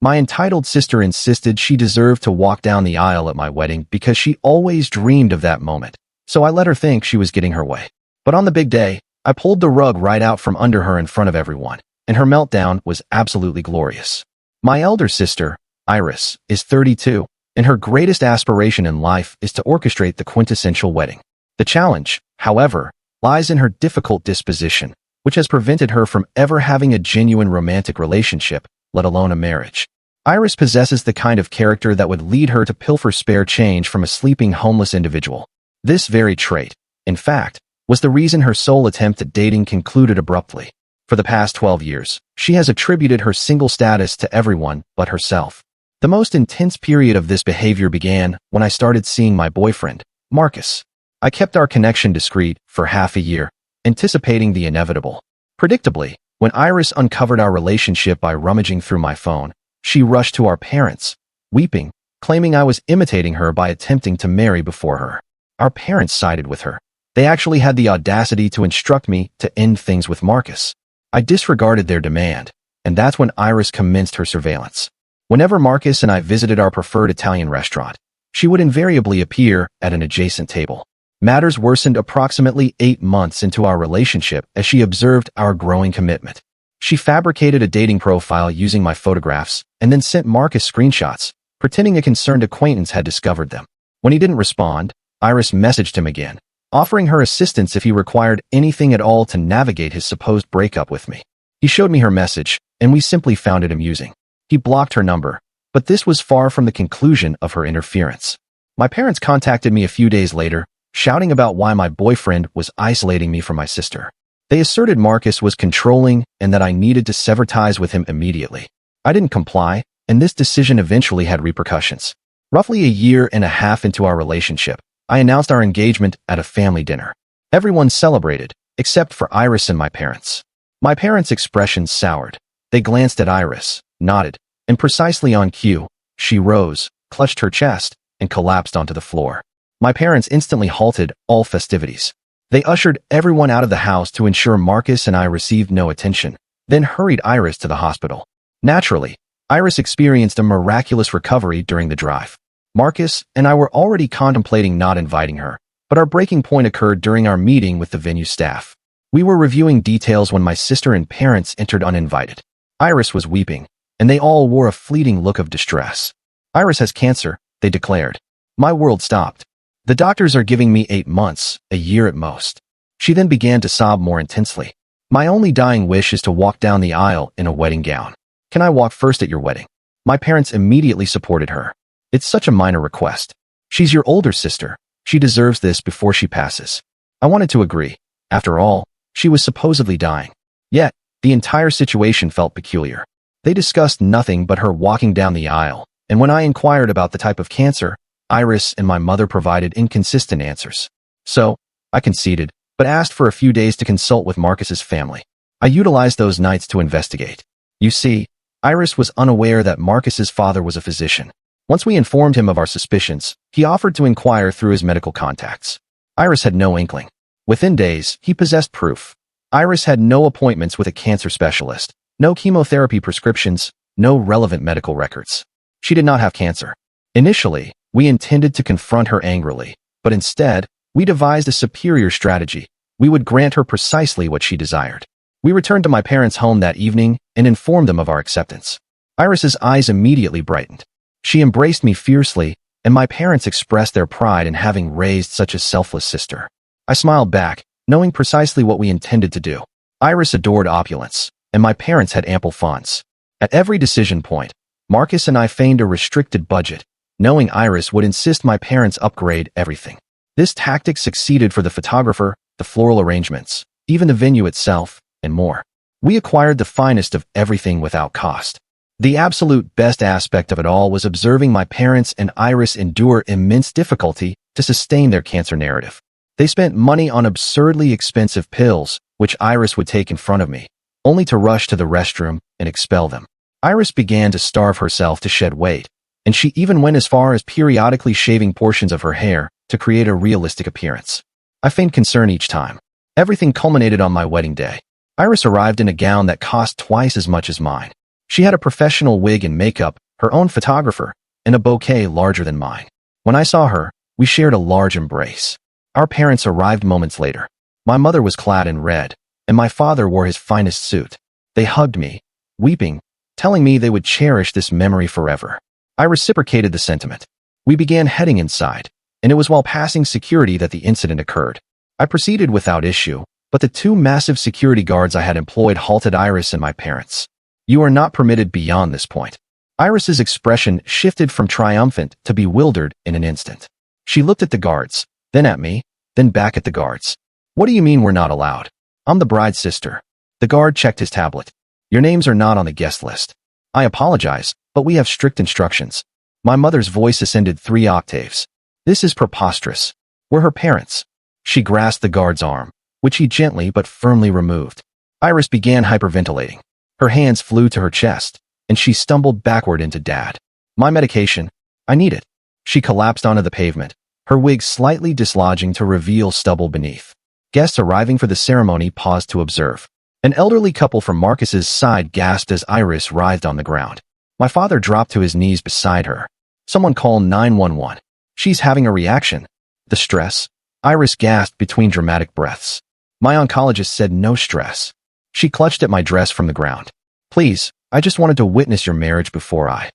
My entitled sister insisted she deserved to walk down the aisle at my wedding because she always dreamed of that moment, so I let her think she was getting her way. But on the big day, I pulled the rug right out from under her in front of everyone, and her meltdown was absolutely glorious. My elder sister, Iris, is 32, and her greatest aspiration in life is to orchestrate the quintessential wedding. The challenge, however, lies in her difficult disposition, which has prevented her from ever having a genuine romantic relationship, let alone a marriage. Iris possesses the kind of character that would lead her to pilfer spare change from a sleeping homeless individual. This very trait, in fact, was the reason her sole attempt at dating concluded abruptly. For the past 12 years, she has attributed her single status to everyone but herself. The most intense period of this behavior began when I started seeing my boyfriend, Marcus. I kept our connection discreet for half a year, anticipating the inevitable. Predictably, when Iris uncovered our relationship by rummaging through my phone, she rushed to our parents, weeping, claiming I was imitating her by attempting to marry before her. Our parents sided with her. They actually had the audacity to instruct me to end things with Marcus. I disregarded their demand, and that's when Iris commenced her surveillance. Whenever Marcus and I visited our preferred Italian restaurant, she would invariably appear at an adjacent table. Matters worsened approximately 8 months into our relationship as she observed our growing commitment. She fabricated a dating profile using my photographs and then sent Marcus screenshots, pretending a concerned acquaintance had discovered them. When he didn't respond, Iris messaged him again, offering her assistance if he required anything at all to navigate his supposed breakup with me. He showed me her message, and we simply found it amusing. He blocked her number, but this was far from the conclusion of her interference. My parents contacted me a few days later, shouting about why my boyfriend was isolating me from my sister. They asserted Marcus was controlling and that I needed to sever ties with him immediately. I didn't comply, and this decision eventually had repercussions. Roughly a year and a half into our relationship, I announced our engagement at a family dinner. Everyone celebrated, except for Iris and my parents. My parents' expressions soured. They glanced at Iris, nodded, and precisely on cue, she rose, clutched her chest, and collapsed onto the floor. My parents instantly halted all festivities. They ushered everyone out of the house to ensure Marcus and I received no attention, then hurried Iris to the hospital. Naturally, Iris experienced a miraculous recovery during the drive. Marcus and I were already contemplating not inviting her, but our breaking point occurred during our meeting with the venue staff. We were reviewing details when my sister and parents entered uninvited. Iris was weeping, and they all wore a fleeting look of distress. Iris has cancer, they declared. My world stopped. The doctors are giving me 8 months, a year at most. She then began to sob more intensely. My only dying wish is to walk down the aisle in a wedding gown. Can I walk first at your wedding? My parents immediately supported her. It's such a minor request. She's your older sister. She deserves this before she passes. I wanted to agree. After all, she was supposedly dying. Yet, the entire situation felt peculiar. They discussed nothing but her walking down the aisle, and when I inquired about the type of cancer, Iris and my mother provided inconsistent answers. So, I conceded, but asked for a few days to consult with Marcus's family. I utilized those nights to investigate. You see, Iris was unaware that Marcus's father was a physician. Once we informed him of our suspicions, he offered to inquire through his medical contacts. Iris had no inkling. Within days, he possessed proof. Iris had no appointments with a cancer specialist, no chemotherapy prescriptions, no relevant medical records. She did not have cancer. Initially, we intended to confront her angrily, but instead, we devised a superior strategy. We would grant her precisely what she desired. We returned to my parents' home that evening and informed them of our acceptance. Iris's eyes immediately brightened. She embraced me fiercely, and my parents expressed their pride in having raised such a selfless sister. I smiled back, knowing precisely what we intended to do. Iris adored opulence, and my parents had ample funds. At every decision point, Marcus and I feigned a restricted budget, knowing Iris would insist my parents upgrade everything. This tactic succeeded for the photographer, the floral arrangements, even the venue itself, and more. We acquired the finest of everything without cost. The absolute best aspect of it all was observing my parents and Iris endure immense difficulty to sustain their cancer narrative. They spent money on absurdly expensive pills, which Iris would take in front of me, only to rush to the restroom and expel them. Iris began to starve herself to shed weight, and she even went as far as periodically shaving portions of her hair to create a realistic appearance. I feigned concern each time. Everything culminated on my wedding day. Iris arrived in a gown that cost twice as much as mine. She had a professional wig and makeup, her own photographer, and a bouquet larger than mine. When I saw her, we shared a large embrace. Our parents arrived moments later. My mother was clad in red, and my father wore his finest suit. They hugged me, weeping, telling me they would cherish this memory forever. I reciprocated the sentiment. We began heading inside, and it was while passing security that the incident occurred. I proceeded without issue, but the two massive security guards I had employed halted Iris and my parents. You are not permitted beyond this point. Iris's expression shifted from triumphant to bewildered in an instant. She looked at the guards, then at me, then back at the guards. What do you mean we're not allowed? I'm the bride's sister. The guard checked his tablet. Your names are not on the guest list. I apologize, but we have strict instructions. My mother's voice ascended 3 octaves. This is preposterous. We're her parents. She grasped the guard's arm, which he gently but firmly removed. Iris began hyperventilating. Her hands flew to her chest, and she stumbled backward into Dad. My medication. I need it. She collapsed onto the pavement, her wig slightly dislodging to reveal stubble beneath. Guests arriving for the ceremony paused to observe. An elderly couple from Marcus's side gasped as Iris writhed on the ground. My father dropped to his knees beside her. Someone call 911. She's having a reaction. The stress? Iris gasped between dramatic breaths. My oncologist said no stress. She clutched at my dress from the ground. Please, I just wanted to witness your marriage before I...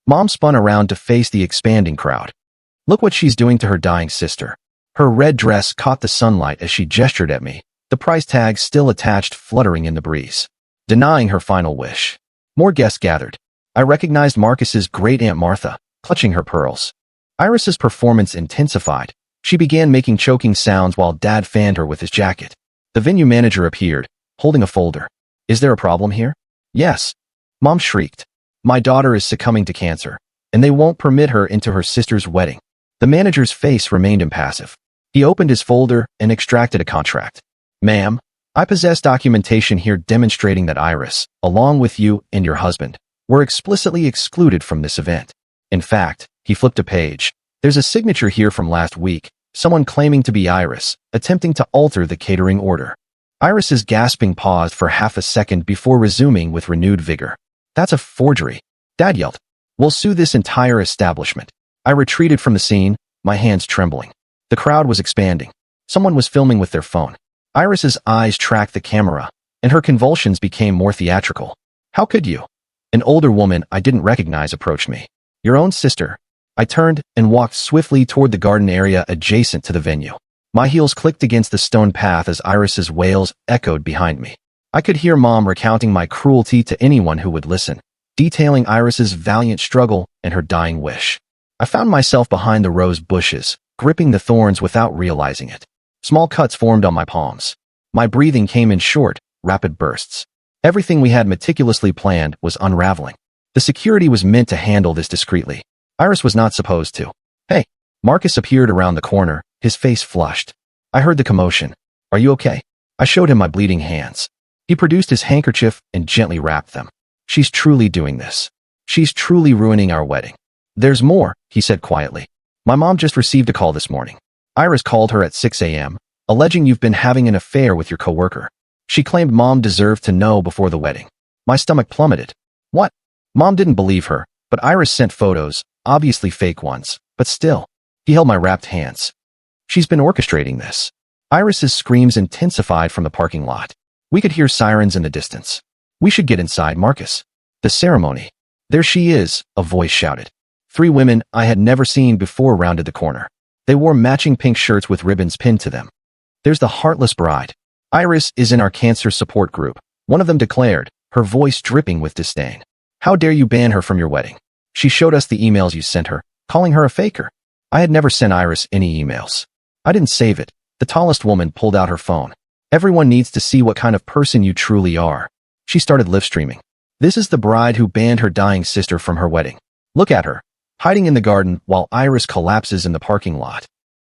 Mom spun around to face the expanding crowd. Look what she's doing to her dying sister. Her red dress caught the sunlight as she gestured at me, the price tag still attached fluttering in the breeze, denying her final wish. More guests gathered. I recognized Marcus's great-aunt Martha, clutching her pearls. Iris's performance intensified. She began making choking sounds while Dad fanned her with his jacket. The venue manager appeared, holding a folder. Is there a problem here? Yes. Mom shrieked. My daughter is succumbing to cancer, and they won't permit her into her sister's wedding. The manager's face remained impassive. He opened his folder and extracted a contract. Ma'am, I possess documentation here demonstrating that Iris, along with you and your husband, were explicitly excluded from this event. In fact, he flipped a page. There's a signature here from last week, someone claiming to be Iris, attempting to alter the catering order. Iris's gasping paused for half a second before resuming with renewed vigor. That's a forgery. Dad yelled. We'll sue this entire establishment. I retreated from the scene, my hands trembling. The crowd was expanding. Someone was filming with their phone. Iris's eyes tracked the camera, and her convulsions became more theatrical. How could you? An older woman I didn't recognize approached me. Your own sister. I turned and walked swiftly toward the garden area adjacent to the venue. My heels clicked against the stone path as Iris's wails echoed behind me. I could hear Mom recounting my cruelty to anyone who would listen, detailing Iris's valiant struggle and her dying wish. I found myself behind the rose bushes, gripping the thorns without realizing it. Small cuts formed on my palms. My breathing came in short, rapid bursts. Everything we had meticulously planned was unraveling. The security was meant to handle this discreetly. Iris was not supposed to. Hey, Marcus appeared around the corner, his face flushed. I heard the commotion. Are you okay? I showed him my bleeding hands. He produced his handkerchief and gently wrapped them. She's truly doing this. She's truly ruining our wedding. There's more, he said quietly. My mom just received a call this morning. Iris called her at 6 a.m., alleging you've been having an affair with your coworker. She claimed Mom deserved to know before the wedding. My stomach plummeted. What? Mom didn't believe her, but Iris sent photos, obviously fake ones, but still. He held my wrapped hands. She's been orchestrating this. Iris's screams intensified from the parking lot. We could hear sirens in the distance. We should get inside, Marcus. The ceremony. There she is, a voice shouted. 3 women I had never seen before rounded the corner. They wore matching pink shirts with ribbons pinned to them. There's the heartless bride. Iris is in our cancer support group, one of them declared, her voice dripping with disdain. How dare you ban her from your wedding? She showed us the emails you sent her, calling her a faker. I had never sent Iris any emails. I didn't save it. The tallest woman pulled out her phone. Everyone needs to see what kind of person you truly are. She started live streaming. This is the bride who banned her dying sister from her wedding. Look at her, hiding in the garden while Iris collapses in the parking lot.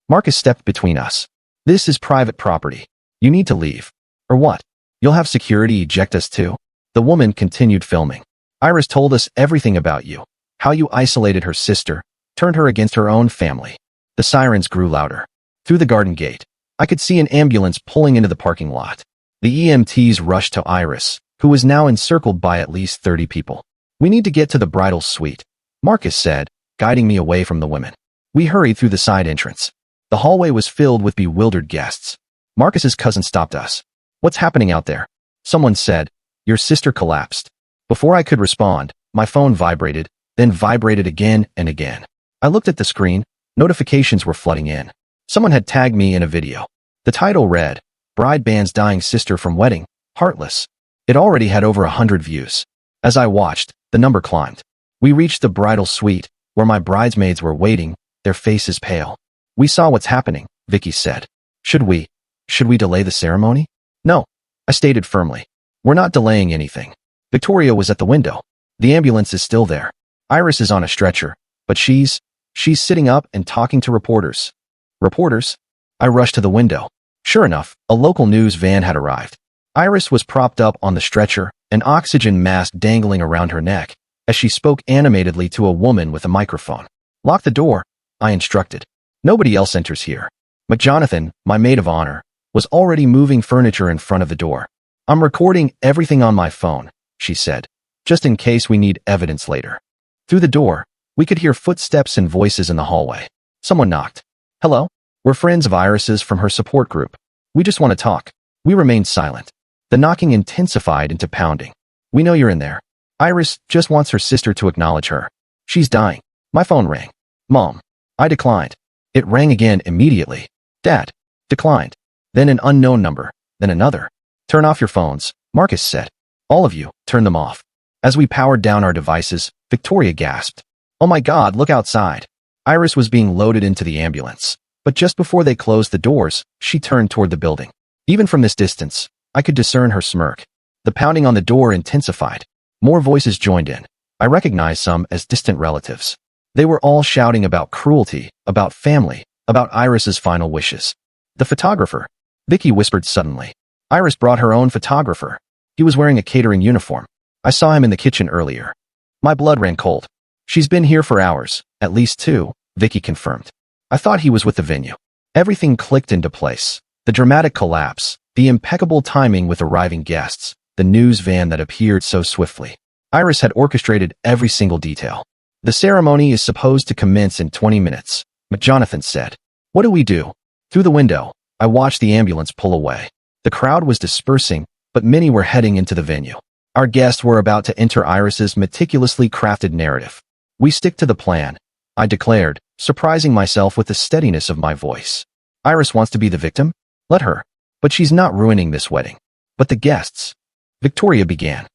Marcus stepped between us. This is private property. You need to leave. Or what? You'll have security eject us too? The woman continued filming. Iris told us everything about you. How you isolated her sister, turned her against her own family. The sirens grew louder. Through the garden gate, I could see an ambulance pulling into the parking lot. The EMTs rushed to Iris, who was now encircled by at least 30 people. We need to get to the bridal suite, Marcus said, guiding me away from the women. We hurried through the side entrance. The hallway was filled with bewildered guests. Marcus's cousin stopped us. What's happening out there? Someone said, your sister collapsed. Before I could respond, my phone vibrated, then vibrated again and again. I looked at the screen. Notifications were flooding in. Someone had tagged me in a video. The title read, Bride Bans Dying Sister from Wedding, Heartless. It already had over 100 views. As I watched, the number climbed. We reached the bridal suite, where my bridesmaids were waiting, their faces pale. We saw what's happening, Vicky said. Should we delay the ceremony? No, I stated firmly. We're not delaying anything. Victoria was at the window. The ambulance is still there. Iris is on a stretcher, but she's sitting up and talking to reporters. Reporters? I rushed to the window. Sure enough, a local news van had arrived. Iris was propped up on the stretcher, an oxygen mask dangling around her neck, as she spoke animatedly to a woman with a microphone. Lock the door, I instructed. Nobody else enters here. McJonathan, my maid of honor, was already moving furniture in front of the door. I'm recording everything on my phone, she said, just in case we need evidence later. Through the door, we could hear footsteps and voices in the hallway. Someone knocked. Hello? We're friends of Iris's from her support group. We just want to talk. We remained silent. The knocking intensified into pounding. We know you're in there. Iris just wants her sister to acknowledge her. She's dying. My phone rang. Mom. I declined. It rang again immediately. Dad. Declined. Then an unknown number. Then another. Turn off your phones, Marcus said. All of you, turn them off. As we powered down our devices, Victoria gasped. Oh my God, look outside. Iris was being loaded into the ambulance. But just before they closed the doors, she turned toward the building. Even from this distance, I could discern her smirk. The pounding on the door intensified. More voices joined in. I recognized some as distant relatives. They were all shouting about cruelty, about family, about Iris's final wishes. The photographer, Vicky whispered suddenly. Iris brought her own photographer. He was wearing a catering uniform. I saw him in the kitchen earlier. My blood ran cold. She's been here for hours, at least 2, Vicky confirmed. I thought he was with the venue. Everything clicked into place. The dramatic collapse, the impeccable timing with arriving guests, the news van that appeared so swiftly. Iris had orchestrated every single detail. The ceremony is supposed to commence in 20 minutes, McJonathan said. What do we do? Through the window, I watched the ambulance pull away. The crowd was dispersing, but many were heading into the venue. Our guests were about to enter Iris's meticulously crafted narrative. We stick to the plan, I declared, surprising myself with the steadiness of my voice. Iris wants to be the victim? Let her. But she's not ruining this wedding. But the guests. Victoria began.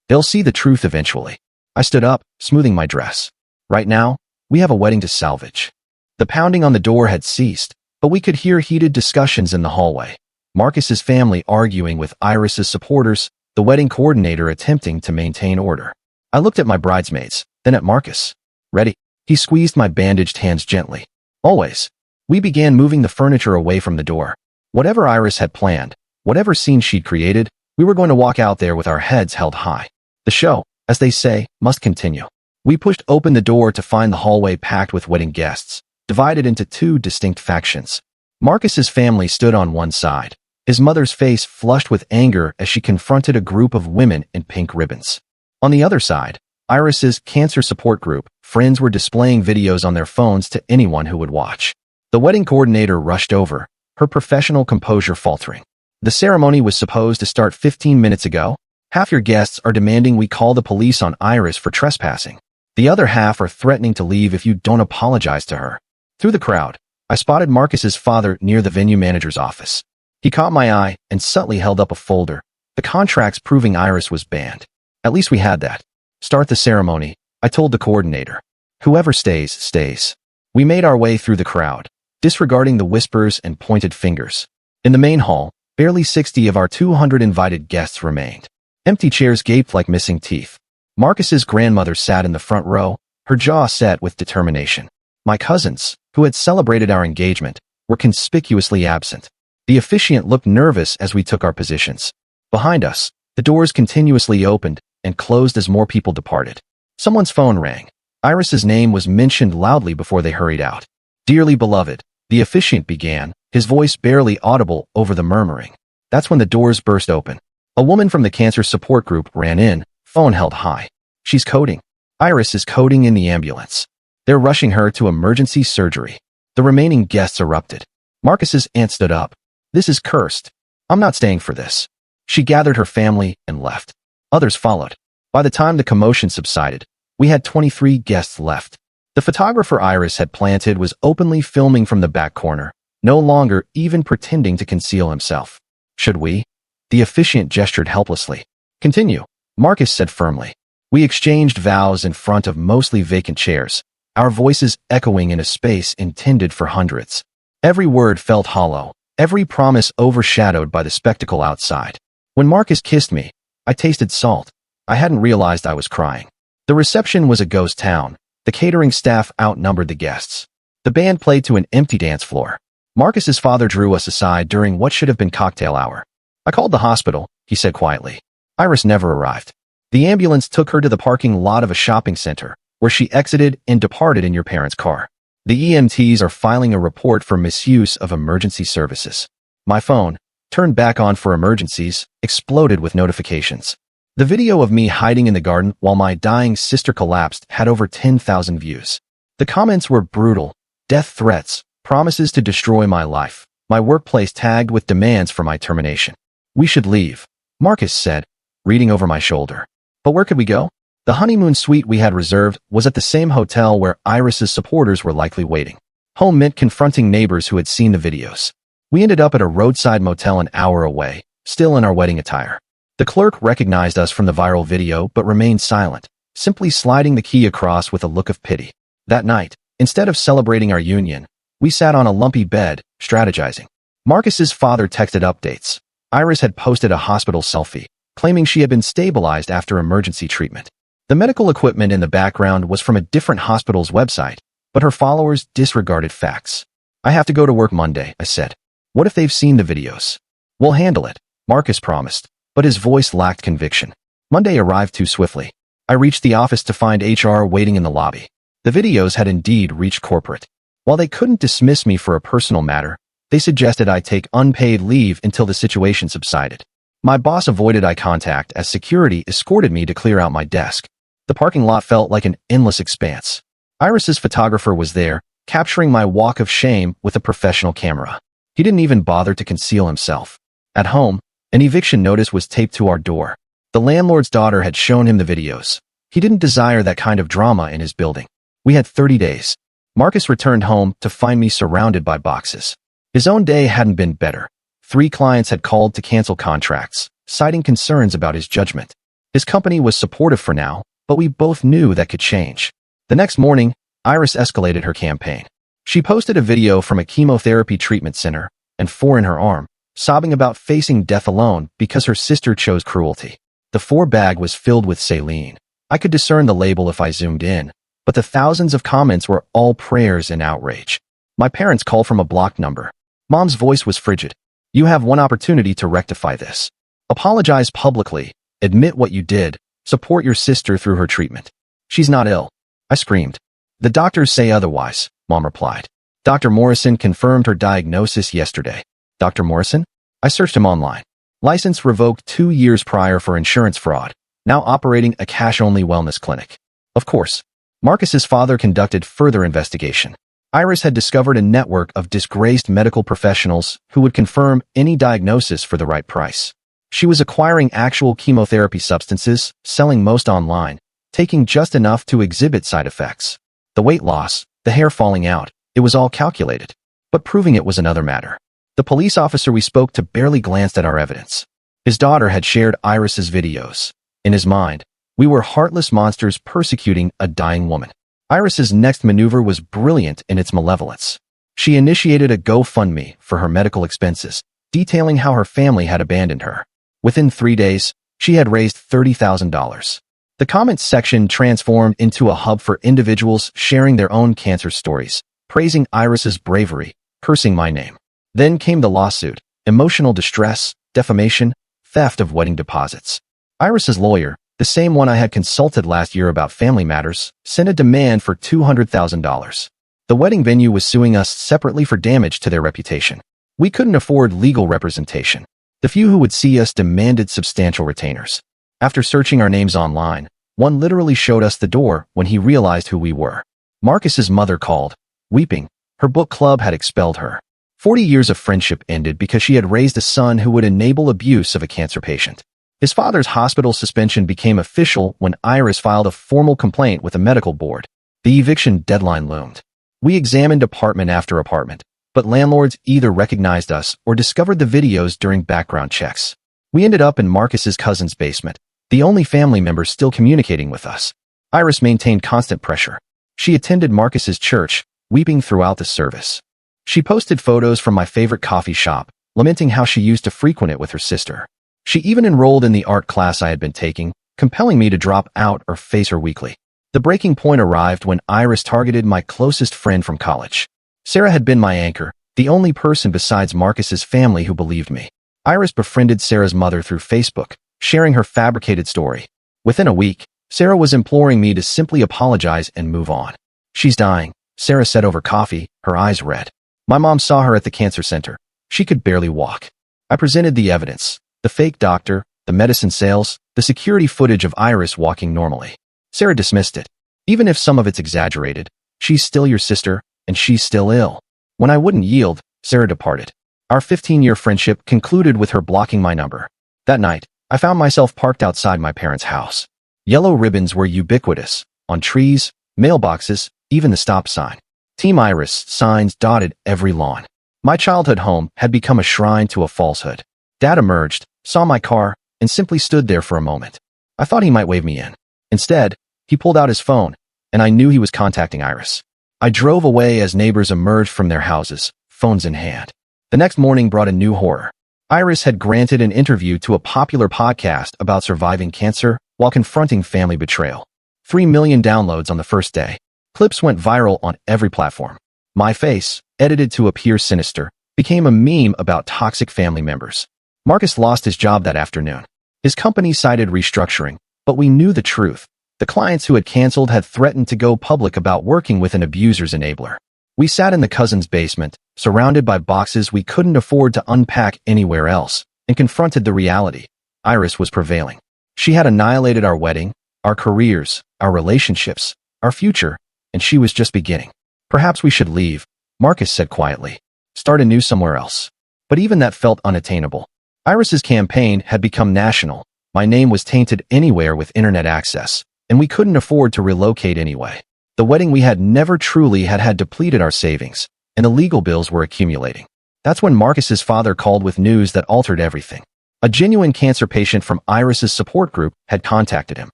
They'll see the truth eventually. I stood up, smoothing my dress. Right now, we have a wedding to salvage. The pounding on the door had ceased, but we could hear heated discussions in the hallway. Marcus's family arguing with Iris's supporters, the wedding coordinator attempting to maintain order. I looked at my bridesmaids, then at Marcus. Ready? He squeezed my bandaged hands gently. Always. We began moving the furniture away from the door. Whatever Iris had planned, whatever scene she'd created, we were going to walk out there with our heads held high. The show, as they say, must continue. We pushed open the door to find the hallway packed with wedding guests, divided into 2 distinct factions. Marcus's family stood on one side, his mother's face flushed with anger as she confronted a group of women in pink ribbons. On the other side, Iris's cancer support group, friends were displaying videos on their phones to anyone who would watch. The wedding coordinator rushed over, her professional composure faltering. The ceremony was supposed to start 15 minutes ago. Half your guests are demanding we call the police on Iris for trespassing. The other half are threatening to leave if you don't apologize to her. Through the crowd, I spotted Marcus's father near the venue manager's office. He caught my eye and subtly held up a folder. The contracts proving Iris was banned. At least we had that. Start the ceremony, I told the coordinator. Whoever stays, stays. We made our way through the crowd, disregarding the whispers and pointed fingers. In the main hall, barely 60 of our 200 invited guests remained. Empty chairs gaped like missing teeth. Marcus's grandmother sat in the front row, her jaw set with determination. My cousins, who had celebrated our engagement, were conspicuously absent. The officiant looked nervous as we took our positions. Behind us, the doors continuously opened and closed as more people departed. Someone's phone rang. Iris's name was mentioned loudly before they hurried out. Dearly beloved, the officiant began, his voice barely audible over the murmuring. That's when the doors burst open. A woman from the cancer support group ran in, phone held high. She's coding. Iris is coding in the ambulance. They're rushing her to emergency surgery. The remaining guests erupted. Marcus's aunt stood up. This is cursed. I'm not staying for this. She gathered her family and left. Others followed. By the time the commotion subsided, we had 23 guests left. The photographer Iris had planted was openly filming from the back corner, no longer even pretending to conceal himself. Should we? The officiant gestured helplessly. Continue, Marcus said firmly. We exchanged vows in front of mostly vacant chairs, our voices echoing in a space intended for hundreds. Every word felt hollow, every promise overshadowed by the spectacle outside. When Marcus kissed me, I tasted salt. I hadn't realized I was crying. The reception was a ghost town. The catering staff outnumbered the guests. The band played to an empty dance floor. Marcus's father drew us aside during what should have been cocktail hour. I called the hospital, he said quietly. Iris never arrived. The ambulance took her to the parking lot of a shopping center, where she exited and departed in your parents' car. The EMTs are filing a report for misuse of emergency services. My phone, turned back on for emergencies, exploded with notifications. The video of me hiding in the garden while my dying sister collapsed had over 10,000 views. The comments were brutal, death threats, promises to destroy my life, my workplace tagged with demands for my termination. We should leave, Marcus said, reading over my shoulder. But where could we go? The honeymoon suite we had reserved was at the same hotel where Iris's supporters were likely waiting. Home meant confronting neighbors who had seen the videos. We ended up at a roadside motel an hour away, still in our wedding attire. The clerk recognized us from the viral video but remained silent, simply sliding the key across with a look of pity. That night, instead of celebrating our union, we sat on a lumpy bed, strategizing. Marcus's father texted updates. Iris had posted a hospital selfie, claiming she had been stabilized after emergency treatment. The medical equipment in the background was from a different hospital's website, but her followers disregarded facts. I have to go to work Monday, I said. What if they've seen the videos? We'll handle it, Marcus promised, but his voice lacked conviction. Monday arrived too swiftly. I reached the office to find HR waiting in the lobby. The videos had indeed reached corporate. While they couldn't dismiss me for a personal matter, they suggested I take unpaid leave until the situation subsided. My boss avoided eye contact as security escorted me to clear out my desk. The parking lot felt like an endless expanse. Iris's photographer was there, capturing my walk of shame with a professional camera. He didn't even bother to conceal himself. At home, an eviction notice was taped to our door. The landlord's daughter had shown him the videos. He didn't desire that kind of drama in his building. We had 30 days. Marcus returned home to find me surrounded by boxes. His own day hadn't been better. 3 clients had called to cancel contracts, citing concerns about his judgment. His company was supportive for now, but we both knew that could change. The next morning, Iris escalated her campaign. She posted a video from a chemotherapy treatment center, and 4 in her arm, sobbing about facing death alone because her sister chose cruelty. The 4 bag was filled with saline. I could discern the label if I zoomed in, but the thousands of comments were all prayers and outrage. My parents called from a blocked number. Mom's voice was frigid. You have one opportunity to rectify this. Apologize publicly, admit what you did, support your sister through her treatment. She's not ill. I screamed. The doctors say otherwise, Mom replied. Dr. Morrison confirmed her diagnosis yesterday. Dr. Morrison? I searched him online. License revoked 2 years prior for insurance fraud, now operating a cash-only wellness clinic. Of course. Marcus's father conducted further investigation. Iris had discovered a network of disgraced medical professionals who would confirm any diagnosis for the right price. She was acquiring actual chemotherapy substances, selling most online, taking just enough to exhibit side effects. The weight loss, the hair falling out, it was all calculated. But proving it was another matter. The police officer we spoke to barely glanced at our evidence. His daughter had shared Iris's videos. In his mind, we were heartless monsters persecuting a dying woman. Iris's next maneuver was brilliant in its malevolence. She initiated a GoFundMe for her medical expenses, detailing how her family had abandoned her. Within 3 days, she had raised $30,000. The comments section transformed into a hub for individuals sharing their own cancer stories, praising Iris's bravery, cursing my name. Then came the lawsuit, emotional distress, defamation, theft of wedding deposits. Iris's lawyer, the same one I had consulted last year about family matters, sent a demand for $200,000. The wedding venue was suing us separately for damage to their reputation. We couldn't afford legal representation. The few who would see us demanded substantial retainers. After searching our names online, One literally showed us the door when he realized who we were. Marcus's mother called, weeping. Her book club had expelled her. 40 years of friendship ended because she had raised a son who would enable abuse of a cancer patient. His father's hospital suspension became official when Iris filed a formal complaint with the medical board. The eviction deadline loomed. We examined apartment after apartment, but landlords either recognized us or discovered the videos during background checks. We ended up in Marcus's cousin's basement, the only family member still communicating with us. Iris maintained constant pressure. She attended Marcus's church, weeping throughout the service. She posted photos from my favorite coffee shop, lamenting how she used to frequent it with her sister. She even enrolled in the art class I had been taking, compelling me to drop out or face her weekly. The breaking point arrived when Iris targeted my closest friend from college. Sarah had been my anchor, the only person besides Marcus's family who believed me. Iris befriended Sarah's mother through Facebook, sharing her fabricated story. Within a week, Sarah was imploring me to simply apologize and move on. "She's dying," Sarah said over coffee, her eyes red. "My mom saw her at the cancer center. She could barely walk." I presented the evidence, the fake doctor, the medicine sales, the security footage of Iris walking normally. Sarah dismissed it. "Even if some of it's exaggerated, she's still your sister, and she's still ill." When I wouldn't yield, Sarah departed. Our 15-year friendship concluded with her blocking my number. That night, I found myself parked outside my parents' house. Yellow ribbons were ubiquitous, on trees, mailboxes, even the stop sign. Team Iris signs dotted every lawn. My childhood home had become a shrine to a falsehood. Dad emerged, saw my car, and simply stood there for a moment. I thought he might wave me in. Instead, he pulled out his phone, and I knew he was contacting Iris. I drove away as neighbors emerged from their houses, phones in hand. The next morning brought a new horror. Iris had granted an interview to a popular podcast about surviving cancer while confronting family betrayal. 3 million downloads on the first day. Clips went viral on every platform. My face, edited to appear sinister, became a meme about toxic family members. Marcus lost his job that afternoon. His company cited restructuring, but we knew the truth. The clients who had canceled had threatened to go public about working with an abuser's enabler. We sat in the cousin's basement, surrounded by boxes we couldn't afford to unpack anywhere else, and confronted the reality. Iris was prevailing. She had annihilated our wedding, our careers, our relationships, our future, and she was just beginning. "Perhaps we should leave," Marcus said quietly. "Start anew somewhere else." But even that felt unattainable. Iris's campaign had become national. My name was tainted anywhere with internet access, and we couldn't afford to relocate anyway. The wedding we had never truly had depleted our savings, and the legal bills were accumulating. That's when Marcus's father called with news that altered everything. A genuine cancer patient from Iris's support group had contacted him.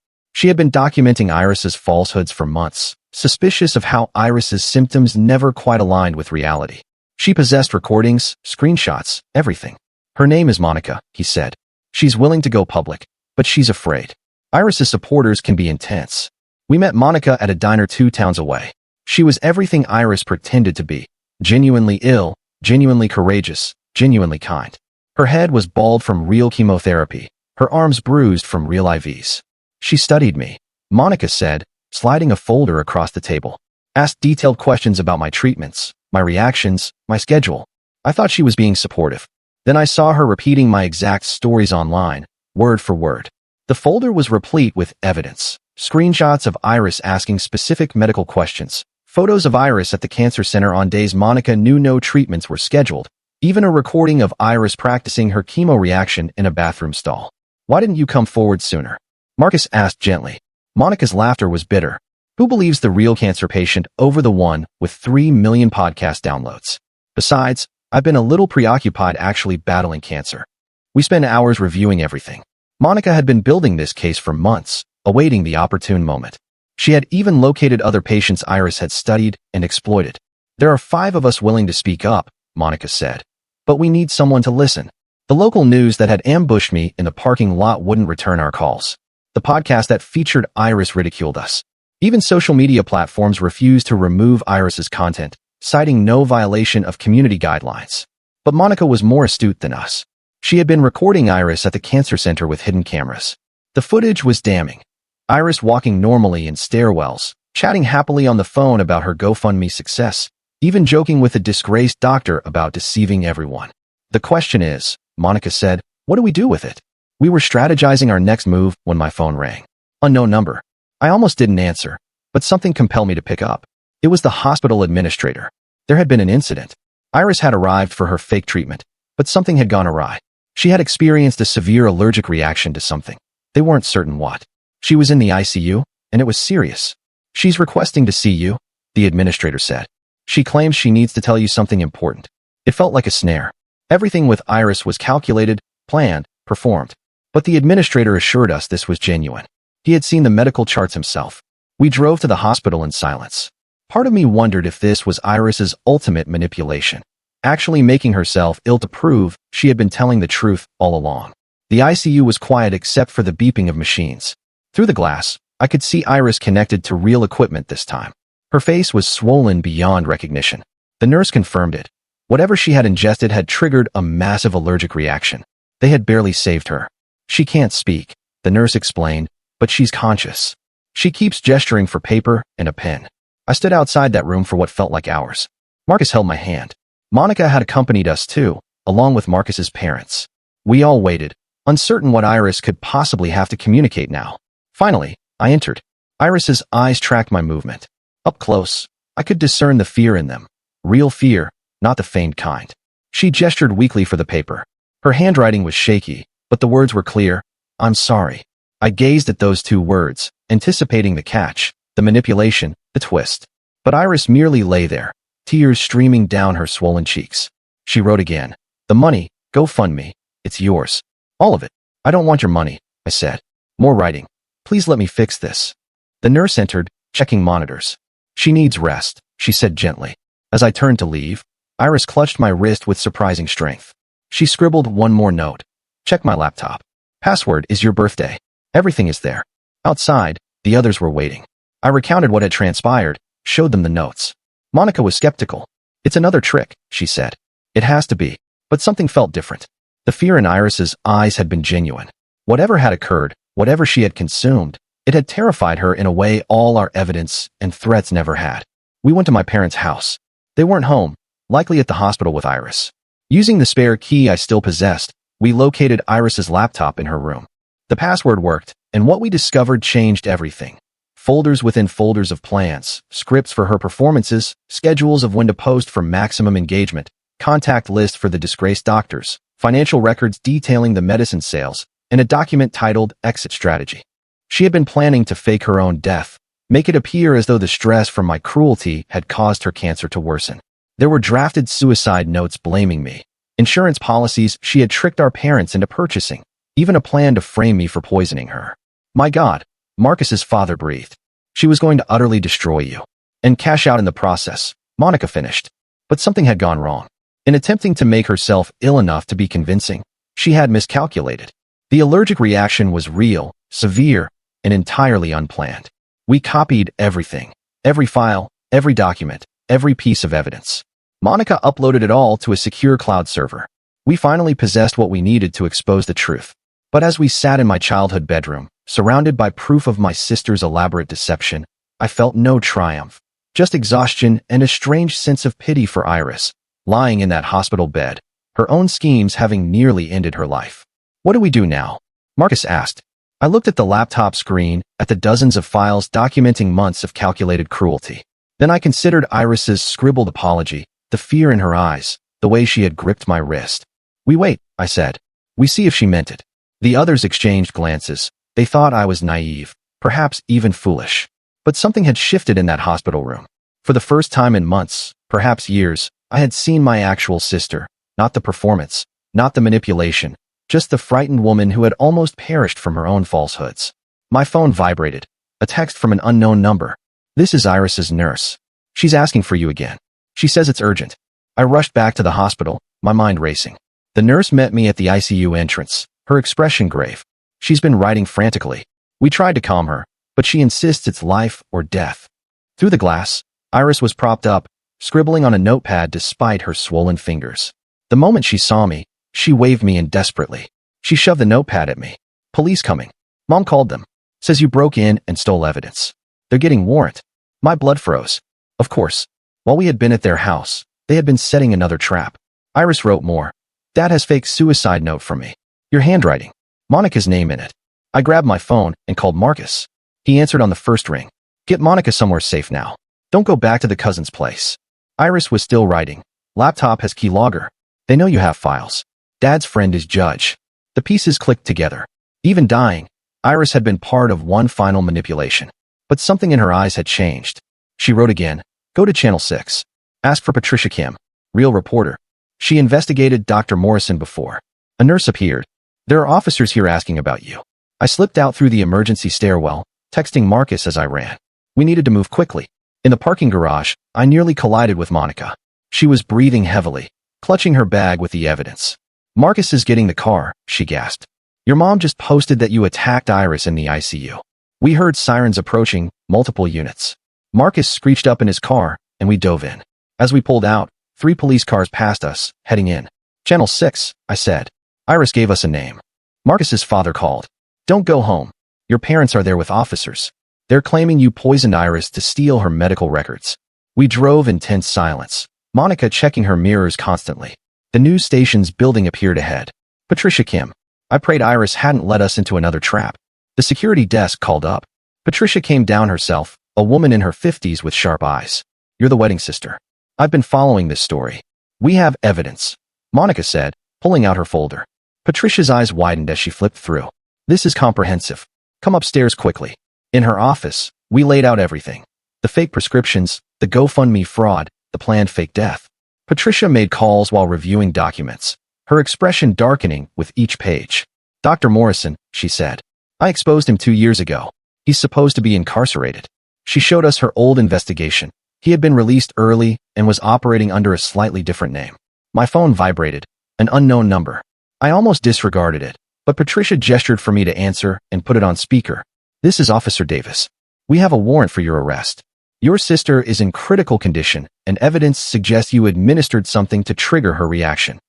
She had been documenting Iris's falsehoods for months, suspicious of how Iris's symptoms never quite aligned with reality. She possessed recordings, screenshots, everything. "Her name is Monica," he said. "She's willing to go public, but she's afraid." Iris's supporters can be intense. We met Monica at a diner 2 towns away. She was everything Iris pretended to be. Genuinely ill, genuinely courageous, genuinely kind. Her head was bald from real chemotherapy, her arms bruised from real IVs. "She studied me," Monica said, sliding a folder across the table. "Asked detailed questions about my treatments, my reactions, my schedule." I thought she was being supportive. Then I saw her repeating my exact stories online, word for word. The folder was replete with evidence. Screenshots of Iris asking specific medical questions, photos of Iris at the cancer center on days Monica knew no treatments were scheduled, even a recording of Iris practicing her chemo reaction in a bathroom stall. "Why didn't you come forward sooner?" Marcus asked gently. Monica's laughter was bitter. Who believes the real cancer patient over the one with 3 million podcast downloads? Besides, I've been a little preoccupied actually battling cancer. We spent hours reviewing everything. Monica had been building this case for months, awaiting the opportune moment. She had even located other patients Iris had studied and exploited. "There are 5 of us willing to speak up," Monica said. "But we need someone to listen." The local news that had ambushed me in the parking lot wouldn't return our calls. The podcast that featured Iris ridiculed us. Even social media platforms refused to remove Iris's content, citing no violation of community guidelines. But Monica was more astute than us. She had been recording Iris at the cancer center with hidden cameras. The footage was damning. Iris walking normally in stairwells, chatting happily on the phone about her GoFundMe success, even joking with a disgraced doctor about deceiving everyone. "The question is," Monica said, "what do we do with it?" We were strategizing our next move when my phone rang. Unknown number. I almost didn't answer, but something compelled me to pick up. It was the hospital administrator. There had been an incident. Iris had arrived for her fake treatment, but something had gone awry. She had experienced a severe allergic reaction to something. They weren't certain what. She was in the ICU, and it was serious. She's requesting to see you, the administrator said. She claims she needs to tell you something important. It felt like a snare. Everything with Iris was calculated, planned, performed. But the administrator assured us this was genuine. He had seen the medical charts himself. We drove to the hospital in silence. Part of me wondered if this was Iris's ultimate manipulation, actually making herself ill to prove she had been telling the truth all along. The ICU was quiet except for the beeping of machines. Through the glass, I could see Iris connected to real equipment this time. Her face was swollen beyond recognition. The nurse confirmed it. Whatever she had ingested had triggered a massive allergic reaction. They had barely saved her. She can't speak, the nurse explained, but she's conscious. She keeps gesturing for paper and a pen. I stood outside that room for what felt like hours. Marcus held my hand. Monica had accompanied us too, along with Marcus's parents. We all waited, uncertain what Iris could possibly have to communicate now. Finally, I entered. Iris's eyes tracked my movement. Up close, I could discern the fear in them. Real fear, not the feigned kind. She gestured weakly for the paper. Her handwriting was shaky, but the words were clear. I'm sorry. I gazed at those two words, anticipating the catch, the manipulation, the twist. But Iris merely lay there, tears streaming down her swollen cheeks. She wrote again. The money, GoFundMe, it's yours. All of it. I don't want your money, I said. More writing. Please let me fix this. The nurse entered, checking monitors. She needs rest, she said gently. As I turned to leave, Iris clutched my wrist with surprising strength. She scribbled one more note. Check my laptop. Password is your birthday. Everything is there. Outside, the others were waiting. I recounted what had transpired, showed them the notes. Monica was skeptical. It's another trick, she said. It has to be. But something felt different. The fear in Iris's eyes had been genuine. Whatever had occurred, whatever she had consumed, it had terrified her in a way all our evidence and threats never had. We went to my parents' house. They weren't home, likely at the hospital with Iris. Using the spare key I still possessed, we located Iris's laptop in her room. The password worked, and what we discovered changed everything. Folders within folders of plans, scripts for her performances, schedules of when to post for maximum engagement, contact list for the disgraced doctors, financial records detailing the medicine sales, and a document titled Exit Strategy. She had been planning to fake her own death, make it appear as though the stress from my cruelty had caused her cancer to worsen. There were drafted suicide notes blaming me, insurance policies she had tricked our parents into purchasing, even a plan to frame me for poisoning her. My God, Marcus's father breathed. She was going to utterly destroy you. And cash out in the process, Monica finished. But something had gone wrong. In attempting to make herself ill enough to be convincing, she had miscalculated. The allergic reaction was real, severe, and entirely unplanned. We copied everything. Every file, every document, every piece of evidence. Monica uploaded it all to a secure cloud server. We finally possessed what we needed to expose the truth. But as we sat in my childhood bedroom, surrounded by proof of my sister's elaborate deception, I felt no triumph, just exhaustion and a strange sense of pity for Iris, lying in that hospital bed, her own schemes having nearly ended her life. What do we do now? Marcus asked. I looked at the laptop screen, at the dozens of files documenting months of calculated cruelty. Then I considered Iris's scribbled apology, the fear in her eyes, the way she had gripped my wrist. We wait, I said. We see if she meant it. The others exchanged glances. They thought I was naive, perhaps even foolish. But something had shifted in that hospital room. For the first time in months, perhaps years, I had seen my actual sister, not the performance, not the manipulation, just the frightened woman who had almost perished from her own falsehoods. My phone vibrated. A text from an unknown number. This is Iris's nurse. She's asking for you again. She says it's urgent. I rushed back to the hospital, my mind racing. The nurse met me at the ICU entrance, her expression grave. She's been writing frantically. We tried to calm her, but she insists it's life or death. Through the glass, Iris was propped up, scribbling on a notepad despite her swollen fingers. The moment she saw me, she waved me in desperately. She shoved the notepad at me. Police coming. Mom called them. Says you broke in and stole evidence. They're getting warrant. My blood froze. Of course. While we had been at their house, they had been setting another trap. Iris wrote more. Dad has fake suicide note from me. Your handwriting. Monica's name in it. I grabbed my phone and called Marcus. He answered on the first ring. Get Monica somewhere safe now. Don't go back to the cousin's place. Iris was still writing. Laptop has keylogger. They know you have files. Dad's friend is judge. The pieces clicked together. Even dying, Iris had been part of one final manipulation. But something in her eyes had changed. She wrote again. Go to Channel 6. Ask for Patricia Kim. Real reporter. She investigated Dr. Morrison before. A nurse appeared. There are officers here asking about you. I slipped out through the emergency stairwell, texting Marcus as I ran. We needed to move quickly. In the parking garage, I nearly collided with Monica. She was breathing heavily, clutching her bag with the evidence. Marcus is getting the car, she gasped. Your mom just posted that you attacked Iris in the ICU. We heard sirens approaching, multiple units. Marcus screeched up in his car, and we dove in. As we pulled out, 3 police cars passed us, heading in. Channel 6, I said. Iris gave us a name. Marcus's father called. Don't go home. Your parents are there with officers. They're claiming you poisoned Iris to steal her medical records. We drove in tense silence, Monica checking her mirrors constantly. The news station's building appeared ahead. Patricia Kim. I prayed Iris hadn't led us into another trap. The security desk called up. Patricia came down herself, a woman in her 50s with sharp eyes. You're the wedding sister. I've been following this story. We have evidence, Monica said, pulling out her folder. Patricia's eyes widened as she flipped through. This is comprehensive. Come upstairs quickly. In her office, we laid out everything. The fake prescriptions, the GoFundMe fraud, the planned fake death. Patricia made calls while reviewing documents, her expression darkening with each page. Dr. Morrison, she said. I exposed him 2 years ago. He's supposed to be incarcerated. She showed us her old investigation. He had been released early and was operating under a slightly different name. My phone vibrated, an unknown number. I almost disregarded it, but Patricia gestured for me to answer and put it on speaker. This is Officer Davis. We have a warrant for your arrest. Your sister is in critical condition, and evidence suggests you administered something to trigger her reaction.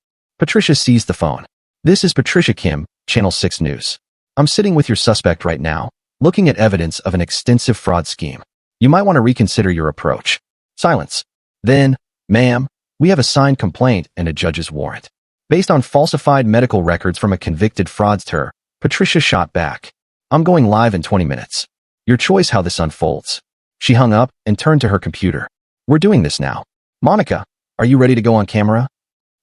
Patricia seized the phone. This is Patricia Kim, Channel 6 News. I'm sitting with your suspect right now, looking at evidence of an extensive fraud scheme. You might want to reconsider your approach. Silence. Then, ma'am, we have a signed complaint and a judge's warrant. Based on falsified medical records from a convicted fraudster, Patricia shot back. I'm going live in 20 minutes. Your choice how this unfolds. She hung up and turned to her computer. We're doing this now. Monica, are you ready to go on camera?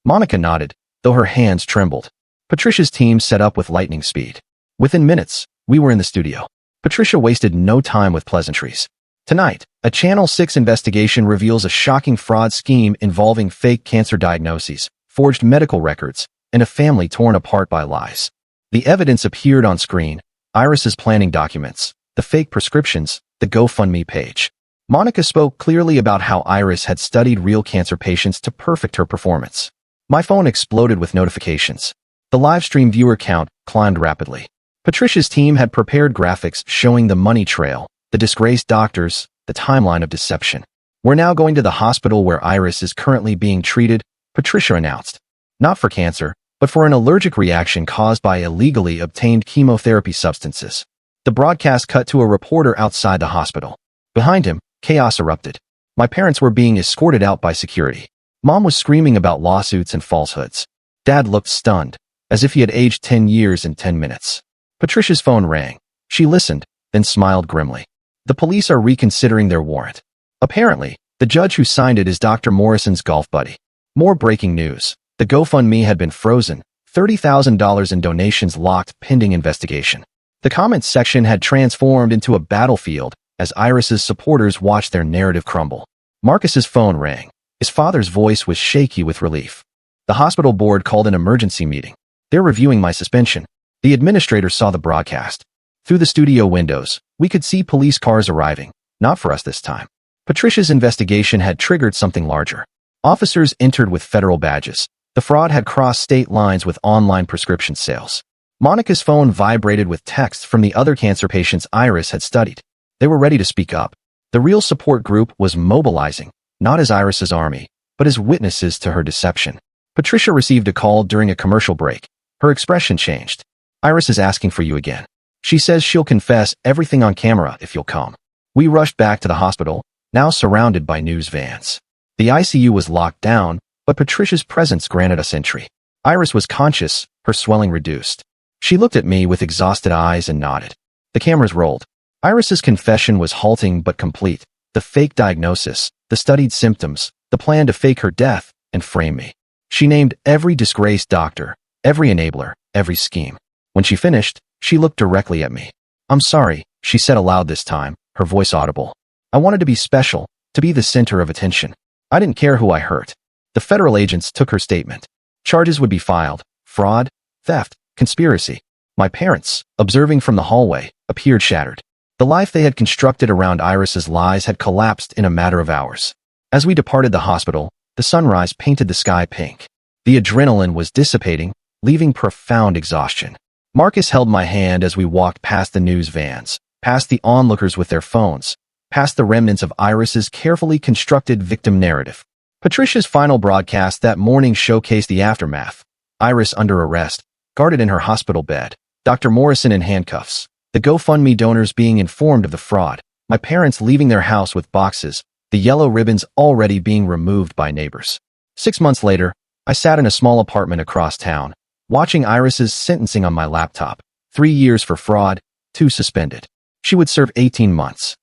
Monica nodded, though her hands trembled. Patricia's team set up with lightning speed. Within minutes, we were in the studio. Patricia wasted no time with pleasantries. Tonight, a Channel 6 investigation reveals a shocking fraud scheme involving fake cancer diagnoses, forged medical records, and a family torn apart by lies. The evidence appeared on screen. Iris's planning documents, the fake prescriptions, the GoFundMe page. Monica spoke clearly about how Iris had studied real cancer patients to perfect her performance. My phone exploded with notifications. The live stream viewer count climbed rapidly. Patricia's team had prepared graphics showing the money trail, the disgraced doctors, the timeline of deception. We're now going to the hospital where Iris is currently being treated, Patricia announced. Not for cancer, but for an allergic reaction caused by illegally obtained chemotherapy substances. The broadcast cut to a reporter outside the hospital. Behind him, chaos erupted. My parents were being escorted out by security. Mom was screaming about lawsuits and falsehoods. Dad looked stunned, as if he had aged 10 years in 10 minutes. Patricia's phone rang. She listened, then smiled grimly. The police are reconsidering their warrant. Apparently, the judge who signed it is Dr. Morrison's golf buddy. More breaking news. The GoFundMe had been frozen, $30,000 in donations locked pending investigation. The comments section had transformed into a battlefield as Iris's supporters watched their narrative crumble. Marcus's phone rang. His father's voice was shaky with relief. The hospital board called an emergency meeting. They're reviewing my suspension. The administrator saw the broadcast. Through the studio windows, we could see police cars arriving, not for us this time. Patricia's investigation had triggered something larger. Officers entered with federal badges. The fraud had crossed state lines with online prescription sales. Monica's phone vibrated with texts from the other cancer patients Iris had studied. They were ready to speak up. The real support group was mobilizing, not as Iris's army, but as witnesses to her deception. Patricia received a call during a commercial break. Her expression changed. Iris is asking for you again. She says she'll confess everything on camera if you'll come. We rushed back to the hospital, now surrounded by news vans. The ICU was locked down, but Patricia's presence granted us entry. Iris was conscious, her swelling reduced. She looked at me with exhausted eyes and nodded. The cameras rolled. Iris's confession was halting but complete. The fake diagnosis, the studied symptoms, the plan to fake her death and frame me. She named every disgraced doctor, every enabler, every scheme. When she finished, she looked directly at me. "I'm sorry," she said aloud this time, her voice audible. "I wanted to be special, to be the center of attention. I didn't care who I hurt." The federal agents took her statement. Charges would be filed: fraud, theft, conspiracy. My parents, observing from the hallway, appeared shattered. The life they had constructed around Iris's lies had collapsed in a matter of hours. As we departed the hospital, the sunrise painted the sky pink. The adrenaline was dissipating, leaving profound exhaustion. Marcus held my hand as we walked past the news vans, past the onlookers with their phones, past the remnants of Iris's carefully constructed victim narrative. Patricia's final broadcast that morning showcased the aftermath. Iris under arrest, guarded in her hospital bed, Dr. Morrison in handcuffs, the GoFundMe donors being informed of the fraud, my parents leaving their house with boxes, the yellow ribbons already being removed by neighbors. 6 months later, I sat in a small apartment across town, watching Iris's sentencing on my laptop. 3 years for fraud, 2 suspended. She would serve 18 months.